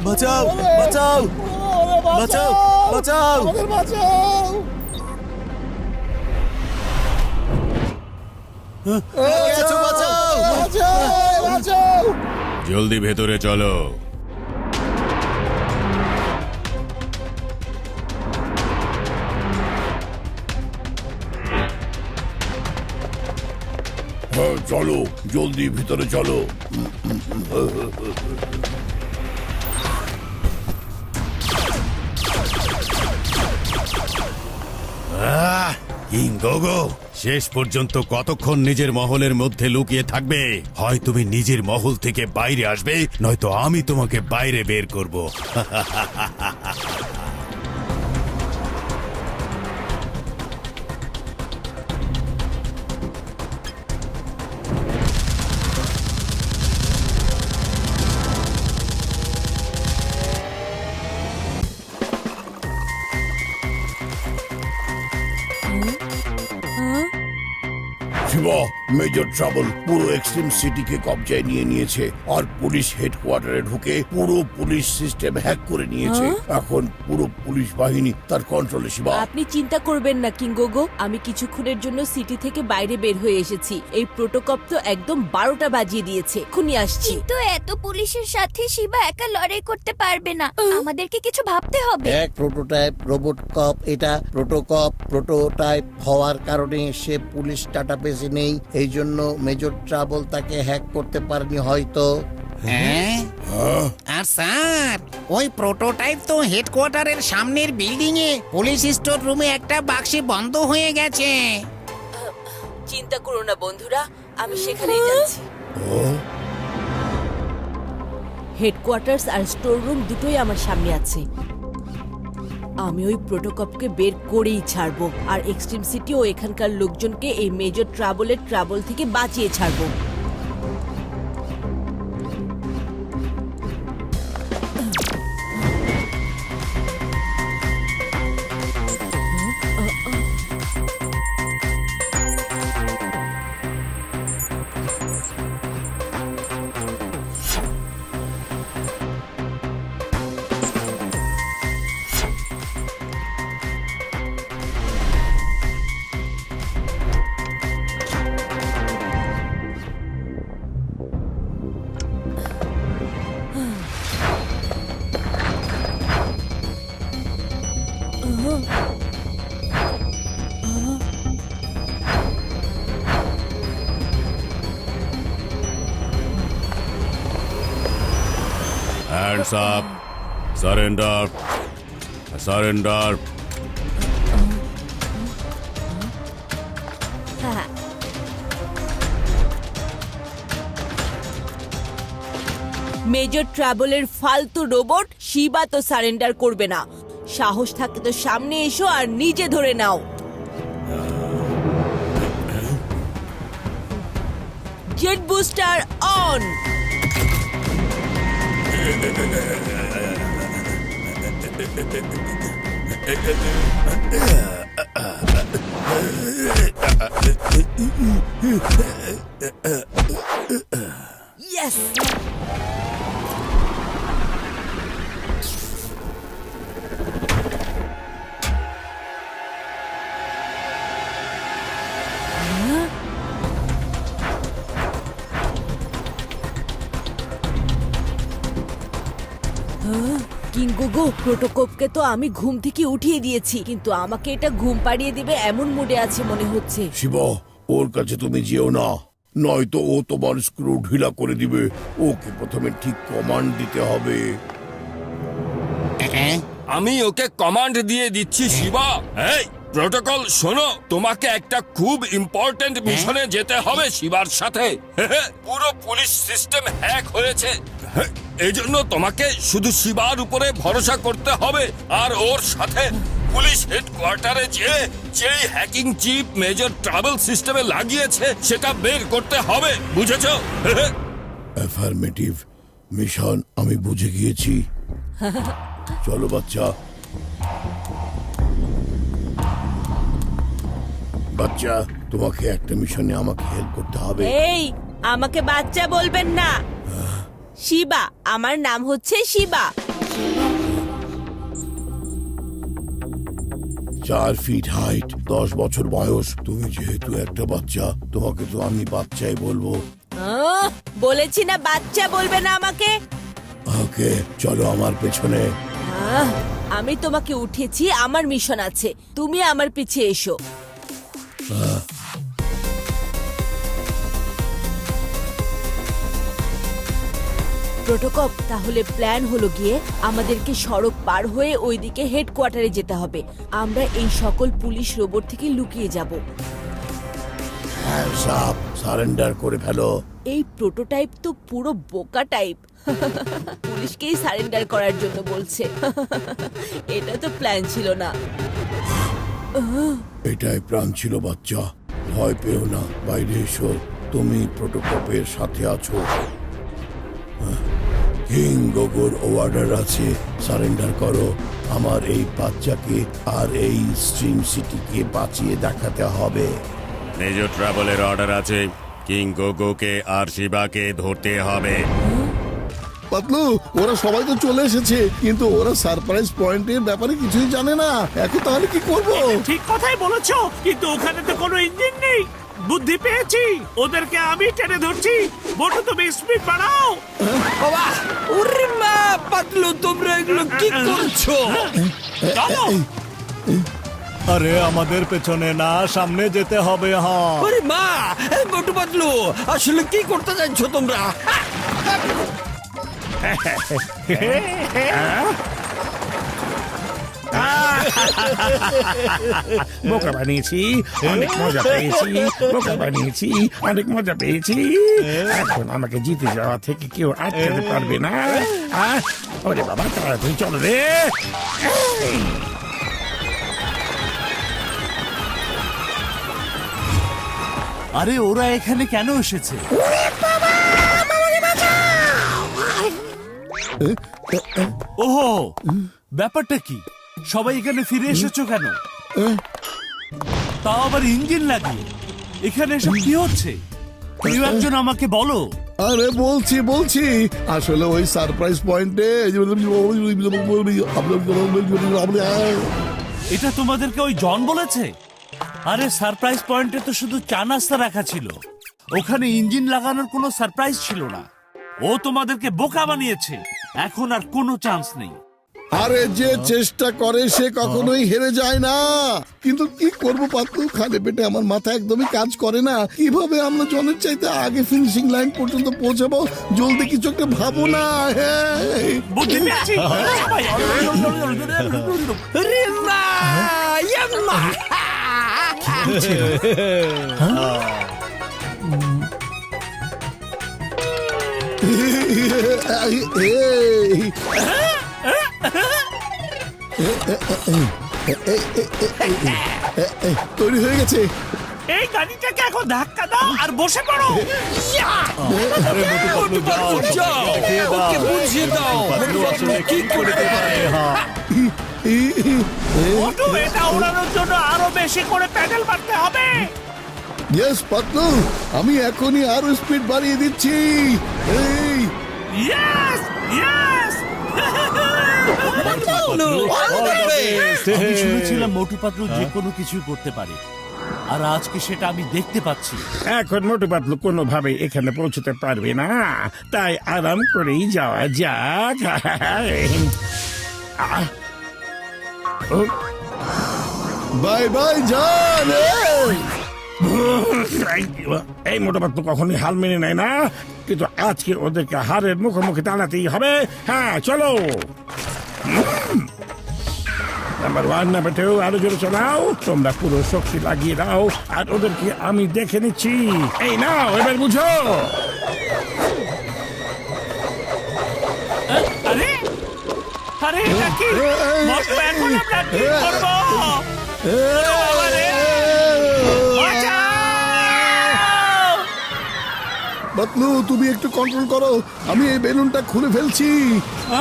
বাঁচাও বাঁচাও বাঁচাও বাঁচাও আমাদের বাঁচাও! বাঁচাও বাঁচাও বাঁচাও! বাঁচাও! জলদি ভেতরে চলো। হ্যাঁ, চলো জলদি ভিতরে চলো। কিং গোগো, শেষ পর্যন্ত কতক্ষণ নিজের মহলের মধ্যে লুকিয়ে থাকবে? হয় তুমি নিজের মহল থেকে বাইরে আসবে, নয়তো আমি তোমাকে বাইরে বের করব। শিবা, মেজর ট্রাবল পুরো এক্সট্রিম সিটিকে কবজায় নিয়ে নিয়েছে আর পুলিশ হেডকোয়ার্টারে ঢুকে পুরো পুলিশ সিস্টেম হ্যাক করে নিয়েছে। এখন পুরো পুলিশ বাহিনী তার কন্ট্রোলে। শিবা, আপনি চিন্তা করবেন না কিংগোগো, আমি কিছুক্ষণের জন্য সিটি থেকে বাইরে বের হয়ে এসেছি। এই প্রোটোকপ তো একদম 12টা বাজিয়ে দিয়েছে, এক্ষুনি আসছি। কিন্তু এত পুলিশের সাথে শিবা একা লড়াই করতে পারবে না, আমাদেরকে কিছু ভাবতে হবে। এক প্রোটোটাইপ রোবট কপ, এটা প্রোটোটাইপ হওয়ার কারণে সে পুলিশ ডাটাবেসে নেই, এই জন্য মেজর ট্রাবল তাকে হ্যাক করতে পারেনি হয়তো। হ্যাঁ? আর স্যার, ওই প্রোটোটাইপ তো হেডকোয়ার্টারের সামনের বিল্ডিং এ পুলিশ স্টোর রুমে একটা বাক্সে বন্ধ হয়ে গেছে। চিন্তা করো না বন্ধুরা, আমি সেখানেই যাচ্ছি। হেডকোয়ার্টার্স আর স্টোর রুম দুটোই আমার সামনে আছে। আমি ওই প্রোটোকপকে বের করেই ছাড়বো, আর এক্সট্রিম সিটি ও এখানকার লোকজনকে এই মেজর ট্রাবলের ট্রাবল থেকে বাঁচিয়ে ছাড়বো। Hands up. Surrender. Surrender. Major ট্রাবলের ফালতু রোবট শিবা তো সারেন্ডার করবে না। সাহস থাকে তো সামনে এসো আর নিজে ধরে নাও। Jet booster on. ইয়েস। কিংগোগো, প্রোটোকপকে তো আমি ঘুম থেকে উঠিয়ে দিয়েছি, কিন্তু আমাকে এটা ঘুম পাড়িয়ে দিবে এমন মুডে আছে মনে হচ্ছে। শিবা, ওর কাছে তুমি যেও না, নয়তো ও তোমার স্ক্রু ঢিলা করে দিবে। ওকে প্রথমে ঠিক কমান্ড দিতে হবে। আমি ওকে কমান্ড দিয়ে দিচ্ছি শিবা। এই প্রোটোকল শোনো, তোমাকে একটা খুব ইম্পর্টেন্ট মিশনে যেতে হবে শিবার সাথে। পুরো পুলিশ সিস্টেম হ্যাক হয়েছে, এই জন্য তোমাকে শুধু শিবার উপরে ভরসা করতে হবে আর ওর সাথে পুলিশ হেডকোয়ার্টারে যেই হ্যাকিং চিপ মেজর ট্রাভেল সিস্টেমে লাগিয়েছে সেটা বের করতে হবে, বুঝেছো? অ্যাফার্মেটিভ, মিশন আমি বুঝে গিয়েছি। চলো বাচ্চা। বাচ্চা, তোমাকে একটা মিশনে আমাকে হেল্প করতে হবে। এই, আমাকে বাচ্চা বলবেন না। শিবা, আমার নাম হচ্ছে শিবা। 4 ফিট হাইট, 10 বছর বয়স। তুমি যেহেতু একটা বাচ্চা, তোমাকে তো আমি বাচ্চাই বলবো। বলেছি না বাচ্চা বলবে না আমাকে। ওকে, চলো আমার পেছনে। আমি তোমাকে উঠেছি, আমার মিশন আছে, তুমি আমার পিছে এসো। প্রোটোকপ, তাহলে প্ল্যান হলো গিয়ে আমাদেরকে সড়ক পার হয়ে ওইদিকে হেডকোয়ার্টারে যেতে হবে। আমরা এই সকল পুলিশ রোবট থেকে লুকিয়ে যাব। সারেন্ডার করে ফেলো। এই প্রোটোটাইপ তো পুরো বোকা টাইপ। পুলিশকেই সারেন্ডার করার জন্য বলছে। এটা তো প্ল্যান ছিল না। এটাই প্রাণ ছিল বাচ্চা, ভয় পেও না, বাইরে এসো। তুমি প্রোটোকপের সাথে আছো। কিং গোগোর অর্ডার আছে, সারেন্ডার করো। আমার এই বাচ্চাকে আর এই স্ট্রিম সিটিকে বাঁচিয়ে দেখাতে হবে। মেজর ট্রাভেলের অর্ডার আছে, কিং গোগোকে আর শিবাকে ধরতে হবে। পাতলু, ওরা সবাই তো চলে এসেছে, কিন্তু ওরা সারপ্রাইজ পয়েন্টের ব্যাপারে কিছুই জানে না। এখন তাহলে কি করব? ঠিক কথাই বলেছো, কিন্তু ওখানে তো কোনো ইঞ্জিন নেই। বুদ্ধি পেয়েছি, ওদেরকে আমি টেনে ধরছি। মোটু, তুমি স্পিড বাড়াও। বাবা, ওরে মা, পাতলু তোমরা এগুলো কি করছো? চলো। আরে আমাদের পেছনে না, সামনে যেতে হবে। হ্যাঁ ওরে মা, মোটু পাতলু, আসলে কি করতে যাচ্ছ তোমরা? বোকা বানিয়েছি, অনেক মজা পেয়েছি। বোকা বানিয়েছি, অনেক মজা পেয়েছি। এখন আমাকে জিতে যাওয়া থেকে কেউ আটকাতে পারবে না। ওরে বাবা, তাড়াতাড়ি চলো রে। আরে ওরা এখানে কেন এসেছে? ওহো, ব্যাপারটা কি? সবাই এখানে ফিরে এসেছো কেন? তাও আবার ইঞ্জিন লাগিয়ে। এখানে এসব কি হচ্ছে? কেউ একজন আমাকে বলো। আরে বলছি আসলে ওই সারপ্রাইজ পয়েন্টে এটা তোমাদেরকে ওই জন বলেছে? আরে সারপ্রাইজ পয়েন্টে তো শুধু চা নাস্তা রাখা ছিল, ওখানে ইঞ্জিন লাগানোর কোনো সারপ্রাইজ ছিল না। ও তোমাদেরকে বোকা বানিয়েছে, এখন আর কোনো চান্স নেই। আরে যে চেষ্টা করে সে কখনোই হেরে যায় না। কিন্তু কি করব পাতলু, খালি পেটে আমার মাথা একদমই কাজ করে না। কিভাবে আমরা জনের চাইতে আগে ফিনিশিং লাইন পর্যন্ত পৌঁছাবো? জলদি কিছু একটা ভাবো না। বুদ্ধি পেয়েছি। রে মা, ইয়াম্মা। তৈরি হয়ে গেছে। এই গাড়িটাকে এখন ধাক্কা দাও আর বসে পড়ো। মোটু পাতলু, যাও, ওকে বুঝিয়ে দাও মোটু পাতলু কি করতে পারে। মোটু, এটা ওড়ানোর জন্য আরো বেশি করে প্যাডেল মারতে হবে। ইয়েস পাতলু, আমি এখনই আরো স্পিড বাড়িয়ে দিচ্ছি। এই ইয়েস, ইয়েস। আমি শুনেছিলাম মোটু পাতলু যে কোনো কিছু করতে পারে, আর আজকে সেটা আমি দেখতে পাচ্ছি। এখন মোটু পাতলু কোনোভাবে এখানে পৌঁছতে পারবে না, তাই আরাম করেই যাওয়া যাক। বাই বাই জান। এই মোটু পাতলু কখনই হাল মেনে নেয় না, কিন্তু আজকে ওদেরকে হারের মুখোমুখি দাঁড়াতেই হবে। হ্যাঁ, চলো। নাম্বার 1, নাম্বার 2, আরো জোরে চলাও। তোমরা পুরো শক্তি লাগিয়ে দাও, আর ওদেরকে আমি দেখে নিচ্ছি। এই নাও, এবার বুঝো। আরে আরে, এটা কি? মোটু, এখন আমরা কি করবো? পাতলু, তুমি একটু কন্ট্রোল করো, আমি এই বেলুনটা খুলে ফেলছি।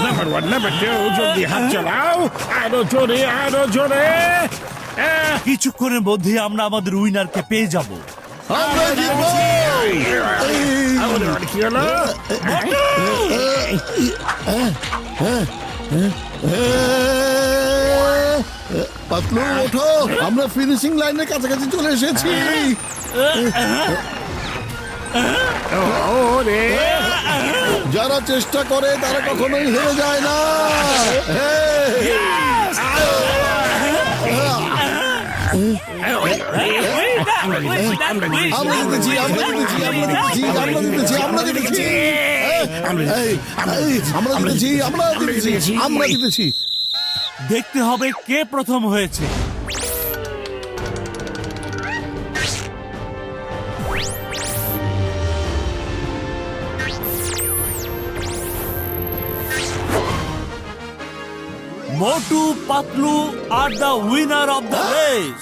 নাম্বার 1, নাম্বার 2, জলদি হাত চালাও। আরো জোরে, আরো জোরে। কিছুক্ষণের মধ্যে আমরা আমাদের উইনারকে পেয়ে যাব। আমরা জিতবো। আমাদের আর কি হলো? এই পাতলু ওঠো, আমরা ফিনিশিং লাইনের কাছাকাছি চলে এসেছি। ওরে যারা চেষ্টা করে তারা কখনোই হেরে যায় না। আমরা জিতেছি, আমরা জিতেছি, আমরা জিতেছি, আমরা জিতেছি, আমরা জিতেছি, আমরা জিতেছি, আমরা জিতেছি, আমরা জিতেছি। দেখতে হবে কে প্রথম হয়েছে। মোটু পাতলু আর the winner of the race.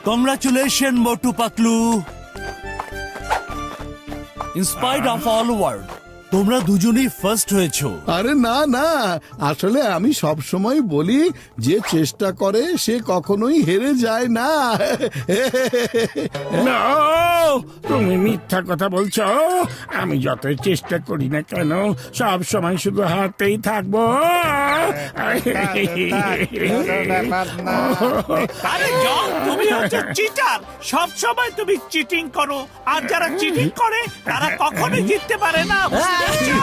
Congratulation Motu Patlu. In spite of all word, তোমরা দুজনেই ফার্স্ট হয়েছো। আরে না না, আসলে আমি সব সময় বলি যে চেষ্টা করে সে কখনোই হেরে যায় না। না, তুমি মিথ্যা কথা বলছো। আমি যতই চেষ্টা করি না কেন সব সময় শুধু হারতেই থাকবো। আরে জন, তুমি হচ্ছে চিটার। সব সময় তুমি চিটিং করো, আর যারা চিটিং করে তারা কখনোই জিততে পারে না, বুঝতে পেরেছো?